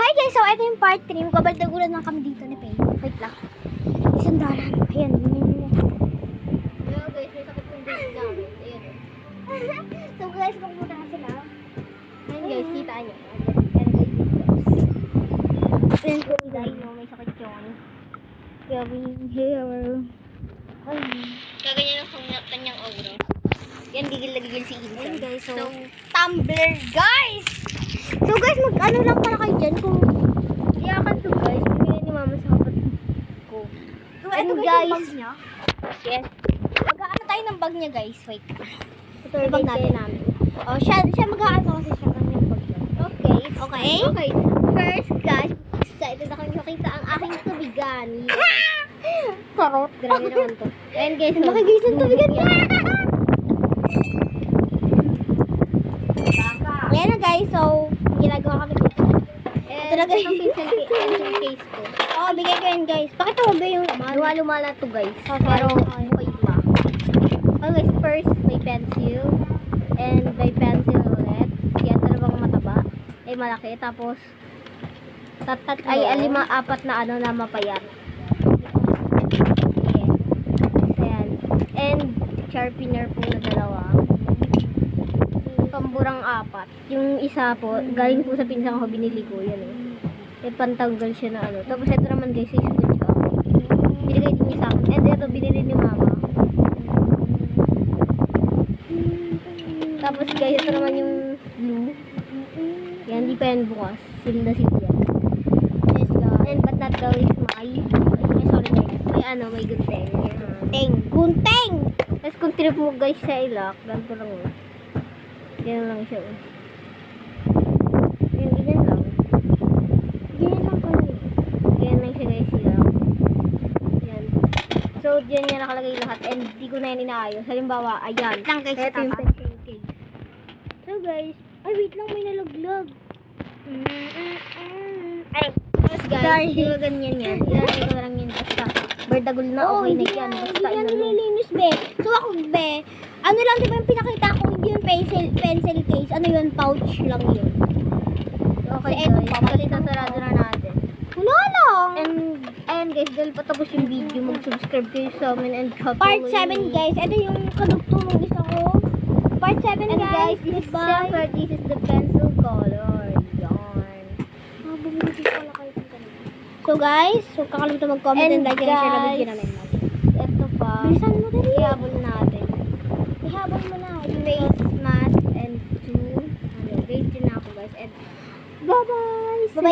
Hi guys, so ito yung part 3. Magkabaldagulan lang kami dito ni Pay. Wait lang. $100. Ayan. Hello guys, may sakit yung date namin. Ayan. So guys, magpunta na sila. Ayan guys, kita niyo. Ayan po Dahil guys. no, may sakit yun. Going here. Ay. Kaganyan ang kanyang aura. Yan, gigil na gigil si Insan. Ayan guys, so, So, Tumblr guys! So guys, mag-ano lang para kayo dyan kung... iyakan to guys. Bumili ni mama sa kapatid ko. So And ito guys, guys, yung bag niya. Yes. Mag-ano tayo ng bag niya guys. Wait. Ito yung bag natin. namin. Oh, siya mag-ano kasi siya kami yung bag niya. Okay. Okay? Okay. First guys, excited ako makita ang aking tubigan. Karot. Grabe naman to. Ayan guys. Ang laki guys ng tubigan niya. Ayan na guys, so ginagawa kami dito. Ito na, guys. Itong pencil case ko. Oo, bigay ko yan guys. Pakita mo ba yung laman? Luma-luma to guys. Oh, Pero sorry. buhay pa. Okay guys, first may pencil. And may pencil ulit. Yan dalawang mataba. Ay malaki. Tapos apat na ano na mapayat. Yes. Ayan. And sharpener po na dalawa. Pamburang 4. Yung isa po, galing po sa pinsang ko, binili ko. Yan eh. Pantanggal siya na ano. Tapos ito naman guys, is good siya. Binigay din niya sa akin. And ito, binili ni mama. Tapos guys, ito naman yung glue. Yan, di pa yan bukas. Seal na seal yan. Yes guys. And but not the least, sorry guys. May gunteng. Gunteng! Tapos kung trip mo guys sa ilak, ganito lang oh. Ganyan lang siya oh. Yung ganyan lang. Ganyan lang pala yun. Ganyan lang siya guys ilak. Yan. So, diyan niya nakalagay lahat and di ko na yan inaayos. Halimbawa, ayan. Lang guys, Ito yung tama. pencil case. So guys, Ay, wait lang, may nalaglag. ay, tapos guys, Sorry. di ba ganyan yan? Ilalagay ko na lang yan basta. Bardagol na okay na yan. Basta Hindi yan ano. nililinis, be. So ako, be, ano lang diba yung pinakita ko, hindi yung pencil case, ano yun, pouch lang yun. Okay Kasi eto guys, pa, kasi sasarado na natin. Wala lang. And guys, dahil patapos yung video, mag-subscribe kayo sa amin and Part 7, guys. Ito yung kadugtong isa ko. Part 7, And guys, this is Goodbye. siyempre, this is the pencil color. Yarn. Ah, bumili din pala kayo ng ganito. So, guys, huwag kakalimutan mag-comment and And like and share na guys, video namin. Ito pa. Bilisan mo dali. Ihabol natin. Ihabol mo na. Face mask and 2. Grade 2 na ako guys. And Bye-bye. Bye-bye.